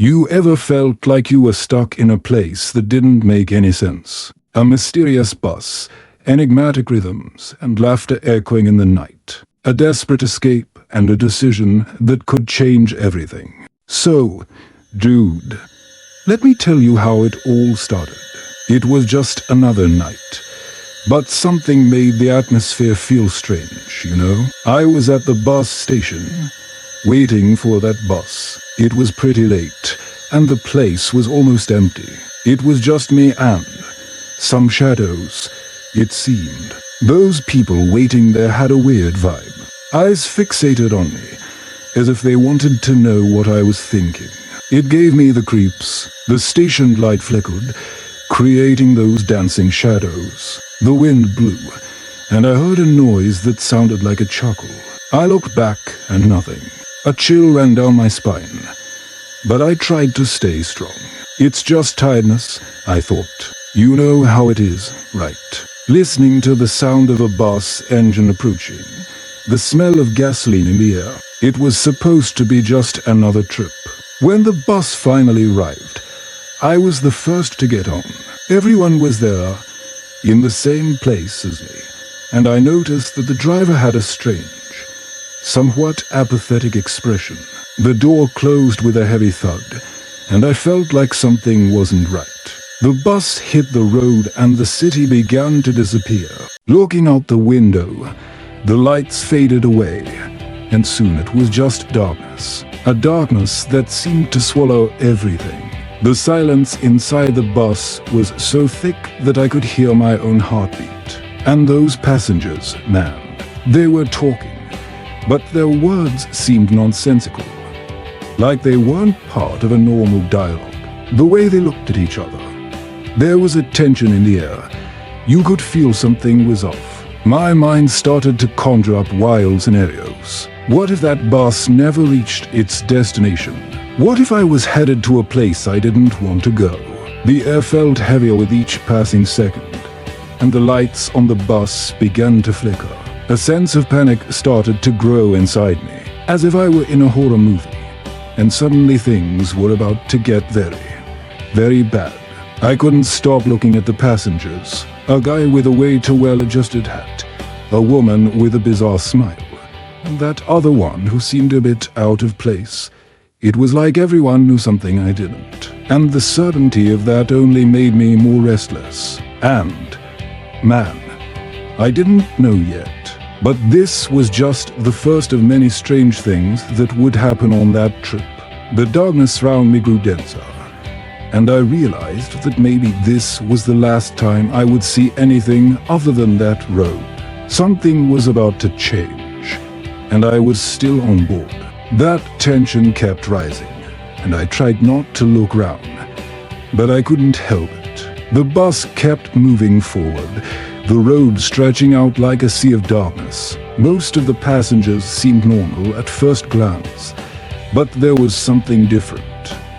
You ever felt like you were stuck in a place that didn't make any sense? A mysterious bus, enigmatic rhythms, and laughter echoing in the night. A desperate escape and a decision that could change everything. So, dude, let me tell you how it all started. It was just another night. But something made the atmosphere feel strange, you know? I was at the bus station, waiting for that bus. It was pretty late, and the place was almost empty. It was just me and some shadows, it seemed. Those people waiting there had a weird vibe. Eyes fixated on me, as if they wanted to know what I was thinking. It gave me the creeps. The station light flickered, creating those dancing shadows. The wind blew, and I heard a noise that sounded like a chuckle. I looked back, and nothing. A chill ran down my spine. But I tried to stay strong. It's just tiredness, I thought. You know how it is, right? Listening to the sound of a bus engine approaching. The smell of gasoline in the air. It was supposed to be just another trip. When the bus finally arrived, I was the first to get on. Everyone was there, in the same place as me, and I noticed that the driver had a strange, somewhat apathetic expression. The door closed with a heavy thud, and I felt like something wasn't right. The bus hit the road and the city began to disappear. Looking out the window, the lights faded away, and soon it was just darkness. A darkness that seemed to swallow everything. The silence inside the bus was so thick that I could hear my own heartbeat. And those passengers, man, they were talking, but their words seemed nonsensical. Like they weren't part of a normal dialogue. The way they looked at each other. There was a tension in the air. You could feel something was off. My mind started to conjure up wild scenarios. What if that bus never reached its destination? What if I was headed to a place I didn't want to go? The air felt heavier with each passing second, and the lights on the bus began to flicker. A sense of panic started to grow inside me, as if I were in a horror movie. And suddenly things were about to get very, very bad. I couldn't stop looking at the passengers. A guy with a way too well-adjusted hat, a woman with a bizarre smile, and that other one who seemed a bit out of place. It was like everyone knew something I didn't, and the certainty of that only made me more restless. And, man, I didn't know yet, but this was just the first of many strange things that would happen on that trip. The darkness around me grew denser, and I realized that maybe this was the last time I would see anything other than that road. Something was about to change, and I was still on board. That tension kept rising, and I tried not to look round, but I couldn't help it. The bus kept moving forward, the road stretching out like a sea of darkness. Most of the passengers seemed normal at first glance, but there was something different.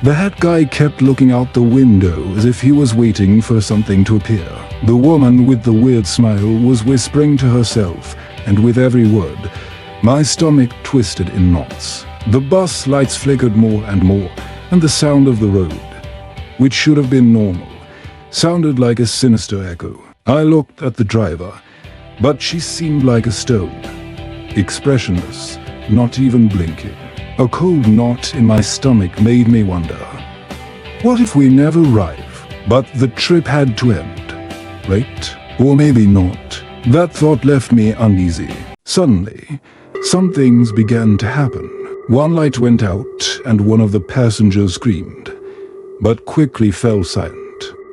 The hat guy kept looking out the window as if he was waiting for something to appear. The woman with the weird smile was whispering to herself, and with every word, my stomach twisted in knots. The bus lights flickered more and more, and the sound of the road, which should have been normal, sounded like a sinister echo. I looked at the driver, but she seemed like a stone, expressionless, not even blinking. A cold knot in my stomach made me wonder, what if we never arrive? But the trip had to end, right? Or maybe not. That thought left me uneasy. Suddenly, some things began to happen. One light went out and one of the passengers screamed, but quickly fell silent.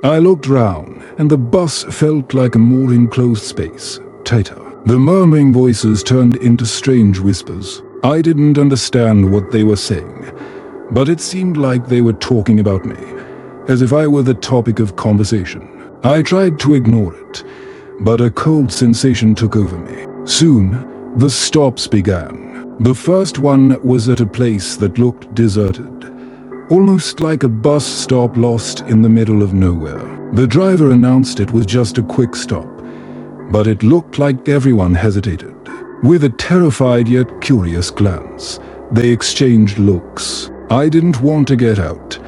I looked round and the bus felt like a more enclosed space, tighter. The murmuring voices turned into strange whispers. I didn't understand what they were saying, but it seemed like they were talking about me, as if I were the topic of conversation. I tried to ignore it, but a cold sensation took over me. Soon, the stops began. The first one was at a place that looked deserted, almost like a bus stop lost in the middle of nowhere. The driver announced it was just a quick stop, but it looked like everyone hesitated. With a terrified yet curious glance, they exchanged looks. I didn't want to get out,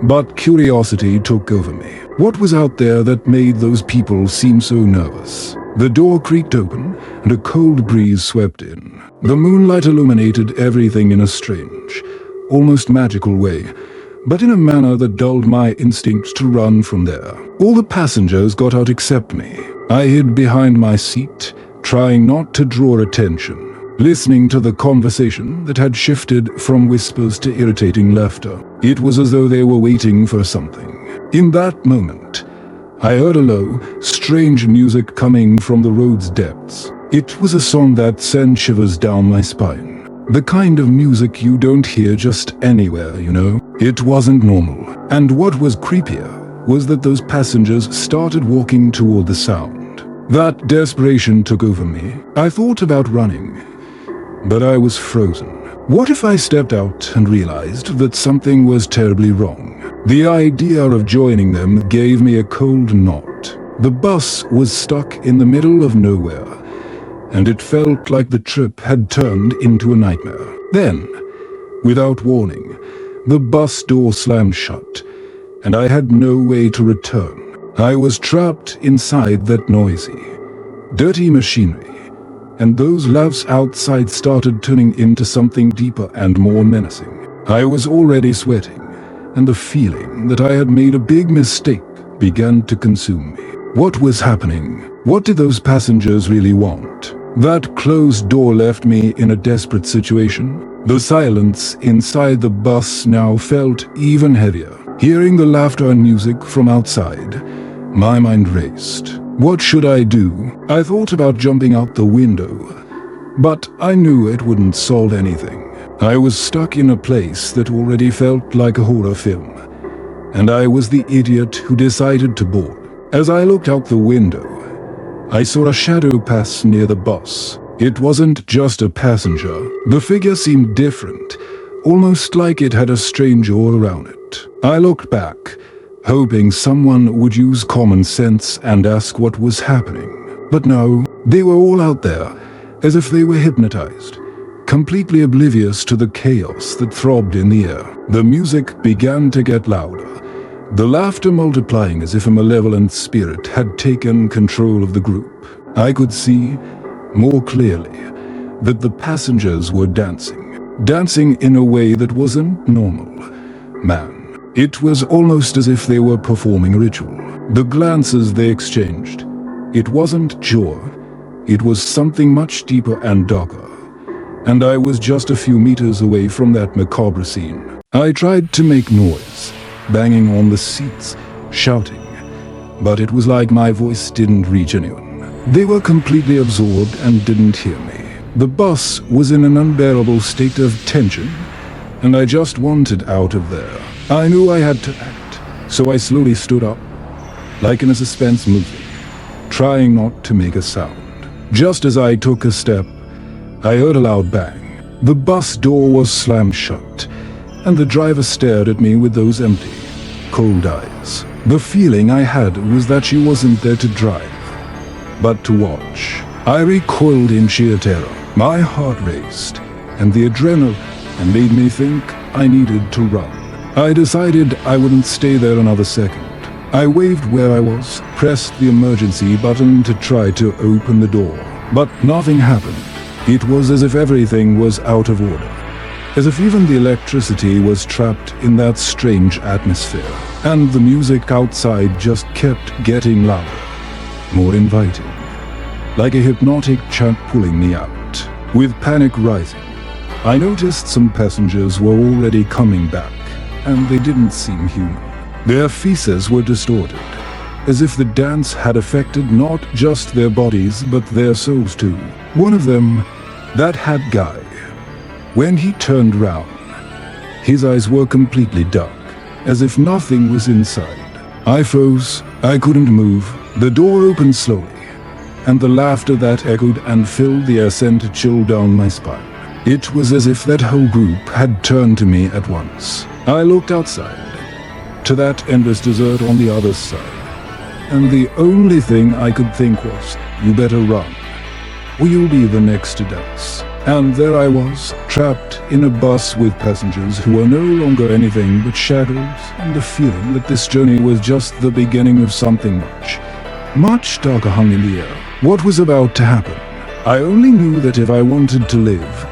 But curiosity took over me. What was out there that made those people seem so nervous? The door creaked open, and a cold breeze swept in. The moonlight illuminated everything in a strange, almost magical way, but in a manner that dulled my instinct to run from there. All the passengers got out except me. I hid behind my seat, trying not to draw attention, listening to the conversation that had shifted from whispers to irritating laughter. It was as though they were waiting for something. In that moment, I heard a low, strange music coming from the road's depths. It was a song that sent shivers down my spine. The kind of music you don't hear just anywhere, you know? It wasn't normal. And what was creepier was that those passengers started walking toward the sound. That desperation took over me. I thought about running, but I was frozen. What if I stepped out and realized that something was terribly wrong? The idea of joining them gave me a cold knot. The bus was stuck in the middle of nowhere, and it felt like the trip had turned into a nightmare. Then, without warning, the bus door slammed shut, and I had no way to return. I was trapped inside that noisy, dirty machinery, and those laughs outside started turning into something deeper and more menacing. I was already sweating, and the feeling that I had made a big mistake began to consume me. What was happening? What did those passengers really want? That closed door left me in a desperate situation. The silence inside the bus now felt even heavier. Hearing the laughter and music from outside, my mind raced. What should I do? I thought about jumping out the window, but I knew it wouldn't solve anything. I was stuck in a place that already felt like a horror film, and I was the idiot who decided to board. As I looked out the window, I saw a shadow pass near the bus. It wasn't just a passenger. The figure seemed different, almost like it had a strange aura around it. I looked back, hoping someone would use common sense and ask what was happening. But no, they were all out there, as if they were hypnotized, completely oblivious to the chaos that throbbed in the air. The music began to get louder, the laughter multiplying as if a malevolent spirit had taken control of the group. I could see, more clearly, that the passengers were dancing in a way that wasn't normal. Man, it was almost as if they were performing a ritual. The glances they exchanged, it wasn't joy, it was something much deeper and darker. And I was just a few meters away from that macabre scene. I tried to make noise, banging on the seats, shouting, but it was like my voice didn't reach anyone. They were completely absorbed and didn't hear me. The bus was in an unbearable state of tension, and I just wanted out of there. I knew I had to act, so I slowly stood up, like in a suspense movie, trying not to make a sound. Just as I took a step, I heard a loud bang. The bus door was slammed shut, and the driver stared at me with those empty, cold eyes. The feeling I had was that she wasn't there to drive, but to watch. I recoiled in sheer terror. My heart raced, and the adrenaline made me think I needed to run. I decided I wouldn't stay there another second. I waved where I was, pressed the emergency button to try to open the door, but nothing happened. It was as if everything was out of order, as if even the electricity was trapped in that strange atmosphere, and the music outside just kept getting louder, more inviting, like a hypnotic chant pulling me out. With panic rising, I noticed some passengers were already coming back, and they didn't seem human. Their faces were distorted, as if the dance had affected not just their bodies but their souls too. One of them, that hat guy, when he turned round, his eyes were completely dark, as if nothing was inside. I froze, I couldn't move. The door opened slowly, and the laughter that echoed and filled the air sent a chill down my spine. It was as if that whole group had turned to me at once. I looked outside, to that endless desert on the other side, and the only thing I could think was, you better run, or you'll be the next to dance. And there I was, trapped in a bus with passengers who were no longer anything but shadows, and the feeling that this journey was just the beginning of something much darker hung in the air. What was about to happen? I only knew that if I wanted to live,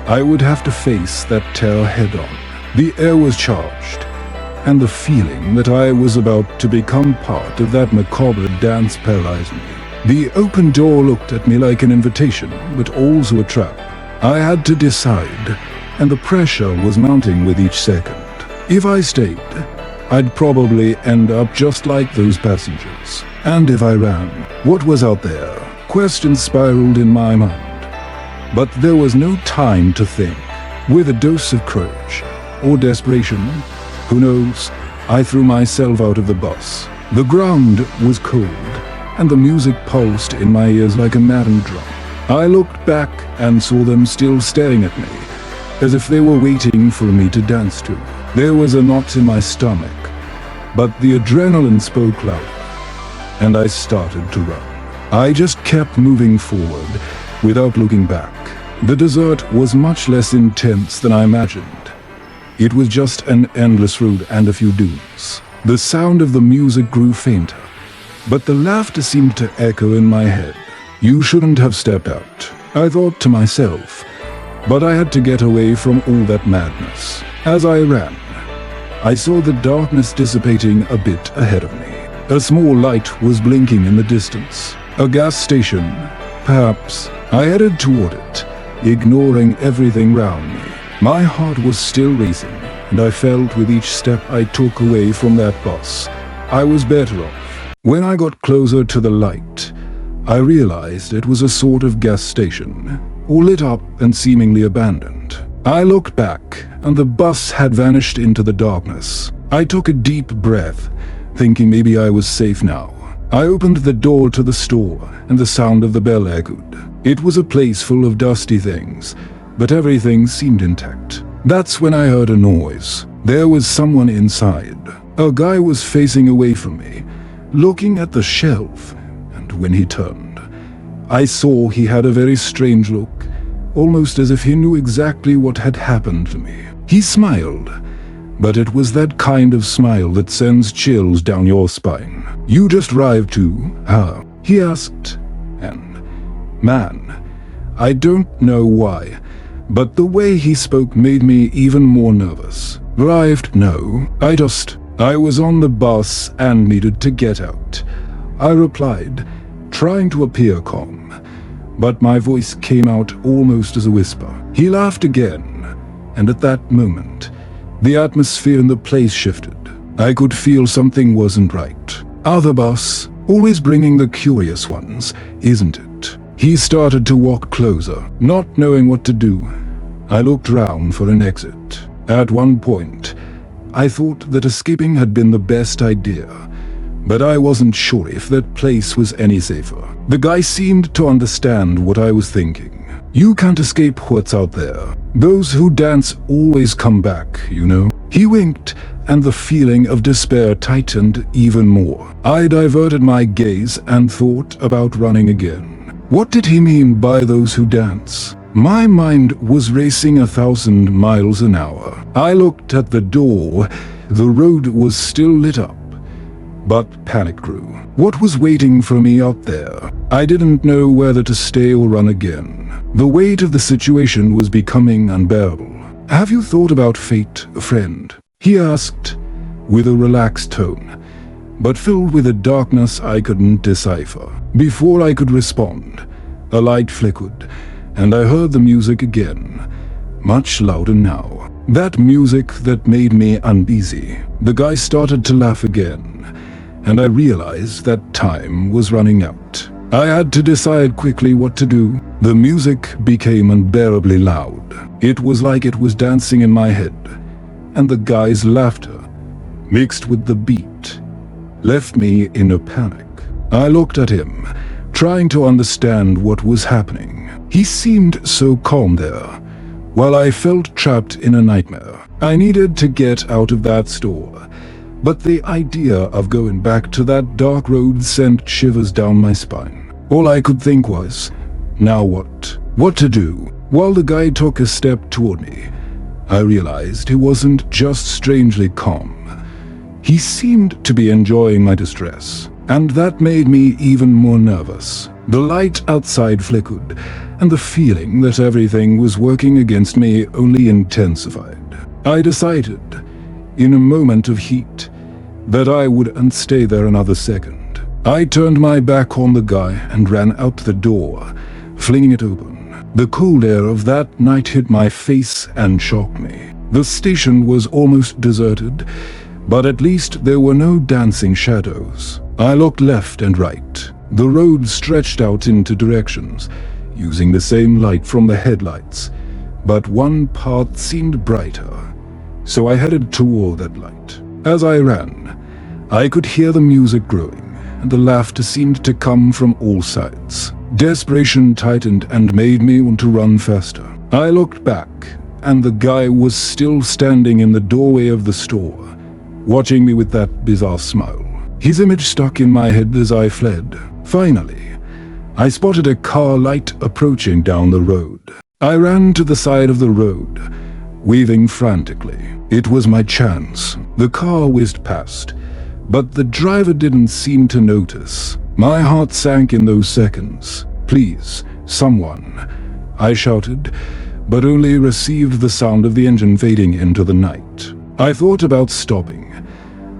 I would have to face that terror head-on. The air was charged, and the feeling that I was about to become part of that macabre dance paralyzed me. The open door looked at me like an invitation, but also a trap. I had to decide, and the pressure was mounting with each second. If I stayed, I'd probably end up just like those passengers. And if I ran, what was out there? Questions spiraled in my mind. But there was no time to think. With a dose of courage, or desperation, who knows, I threw myself out of the bus. The ground was cold, and the music pulsed in my ears like a maddened drum. I looked back and saw them still staring at me, as if they were waiting for me to dance to. There was a knot in my stomach, but the adrenaline spoke loud, and I started to run. I just kept moving forward, without looking back. The desert was much less intense than I imagined. It was just an endless road and a few dunes. The sound of the music grew fainter, but the laughter seemed to echo in my head. You shouldn't have stepped out, I thought to myself, but I had to get away from all that madness. As I ran, I saw the darkness dissipating a bit ahead of me. A small light was blinking in the distance. A gas station, perhaps. I headed toward it, ignoring everything round me. My heart was still racing, and I felt with each step I took away from that bus, I was better off. When I got closer to the light, I realized it was a sort of gas station, all lit up and seemingly abandoned. I looked back, and the bus had vanished into the darkness. I took a deep breath, thinking maybe I was safe now. I opened the door to the store, and the sound of the bell echoed. It was a place full of dusty things, but everything seemed intact. That's when I heard a noise. There was someone inside. A guy was facing away from me, looking at the shelf, and when he turned, I saw he had a very strange look, almost as if he knew exactly what had happened to me. He smiled, but it was that kind of smile that sends chills down your spine. "You just arrived too, huh?" he asked, and, man, I don't know why, but the way he spoke made me even more nervous. Arrived? No, I was on the bus and needed to get out, I replied, trying to appear calm, but my voice came out almost as a whisper. He laughed again, and at that moment, the atmosphere in the place shifted. I could feel something wasn't right. Other bus, always bringing the curious ones, isn't it? He started to walk closer, not knowing what to do. I looked round for an exit. At one point, I thought that escaping had been the best idea, but I wasn't sure if that place was any safer. The guy seemed to understand what I was thinking. You can't escape what's out there. Those who dance always come back, you know. He winked, and the feeling of despair tightened even more. I diverted my gaze and thought about running again. What did he mean by those who dance? My mind was racing 1,000 miles an hour. I looked at the door. The road was still lit up, but panic grew. What was waiting for me out there? I didn't know whether to stay or run again. The weight of the situation was becoming unbearable. "Have you thought about fate, friend?" he asked, with a relaxed tone, but filled with a darkness I couldn't decipher. Before I could respond, a light flickered, and I heard the music again, much louder now. That music that made me uneasy. The guy started to laugh again, and I realized that time was running out. I had to decide quickly what to do. The music became unbearably loud. It was like it was dancing in my head, and the guy's laughter, mixed with the beat, left me in a panic. I looked at him, trying to understand what was happening. He seemed so calm there, while I felt trapped in a nightmare. I needed to get out of that store, but the idea of going back to that dark road sent shivers down my spine. All I could think was, now what? What to do? While the guy took a step toward me, I realized he wasn't just strangely calm. He seemed to be enjoying my distress, and that made me even more nervous. The light outside flickered, and the feeling that everything was working against me only intensified. I decided, in a moment of heat, that I wouldn't stay there another second. I turned my back on the guy and ran out the door, flinging it open. The cold air of that night hit my face and shocked me. The station was almost deserted, but at least there were no dancing shadows. I looked left and right. The road stretched out into directions, using the same light from the headlights, but one path seemed brighter, so I headed toward that light. As I ran, I could hear the music growing, and the laughter seemed to come from all sides. Desperation tightened and made me want to run faster. I looked back, and the guy was still standing in the doorway of the store, watching me with that bizarre smile. His image stuck in my head as I fled. Finally, I spotted a car light approaching down the road. I ran to the side of the road, waving frantically. It was my chance. The car whizzed past, but the driver didn't seem to notice. My heart sank in those seconds. "Please, someone," I shouted, but only received the sound of the engine fading into the night. I thought about stopping,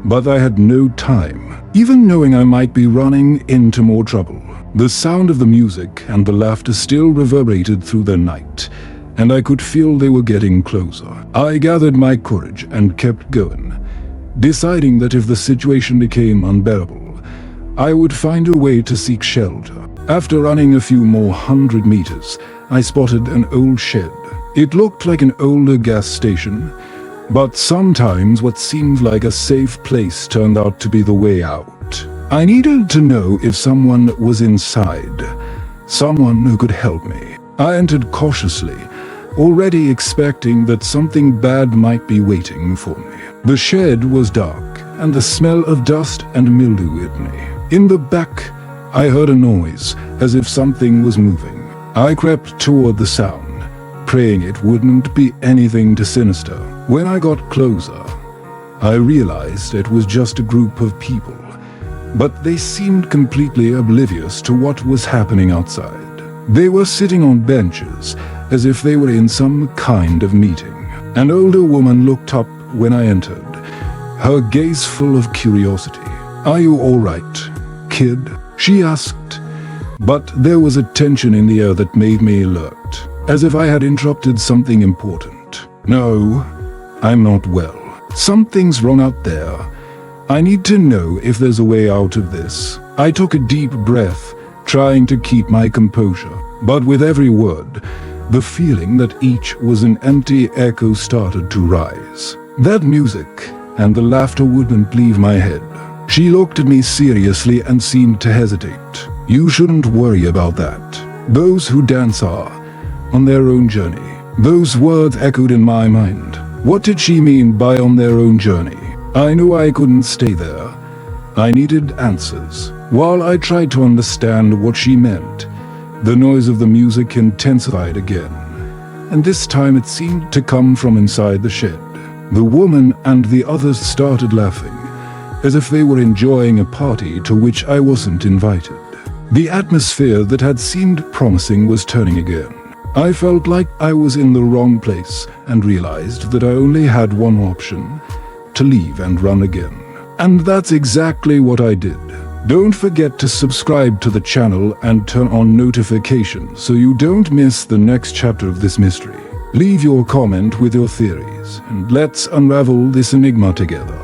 but I had no time, even knowing I might be running into more trouble. The sound of the music and the laughter still reverberated through the night, and I could feel they were getting closer. I gathered my courage and kept going, deciding that if the situation became unbearable, I would find a way to seek shelter. After running a few more 100 meters, I spotted an old shed. It looked like an older gas station, but sometimes what seemed like a safe place turned out to be the way out. I needed to know if someone was inside, someone who could help me. I entered cautiously, already expecting that something bad might be waiting for me. The shed was dark, and the smell of dust and mildew hit me. In the back, I heard a noise, as if something was moving. I crept toward the sound, praying it wouldn't be anything too sinister. When I got closer, I realized it was just a group of people, but they seemed completely oblivious to what was happening outside. They were sitting on benches, as if they were in some kind of meeting. An older woman looked up when I entered, her gaze full of curiosity. "Are you all right, kid?" she asked, but there was a tension in the air that made me alert, as if I had interrupted something important. "No, I'm not well. Something's wrong out there. I need to know if there's a way out of this." I took a deep breath, trying to keep my composure, but with every word, the feeling that each was an empty echo started to rise. That music and the laughter wouldn't leave my head. She looked at me seriously and seemed to hesitate. "You shouldn't worry about that. Those who dance are on their own journey." Those words echoed in my mind. What did she mean by on their own journey? I knew I couldn't stay there. I needed answers. While I tried to understand what she meant, the noise of the music intensified again, and this time it seemed to come from inside the shed. The woman and the others started laughing, as if they were enjoying a party to which I wasn't invited. The atmosphere that had seemed promising was turning again. I felt like I was in the wrong place and realized that I only had one option: to leave and run again. And that's exactly what I did. Don't forget to subscribe to the channel and turn on notifications so you don't miss the next chapter of this mystery. Leave your comment with your theories, and let's unravel this enigma together.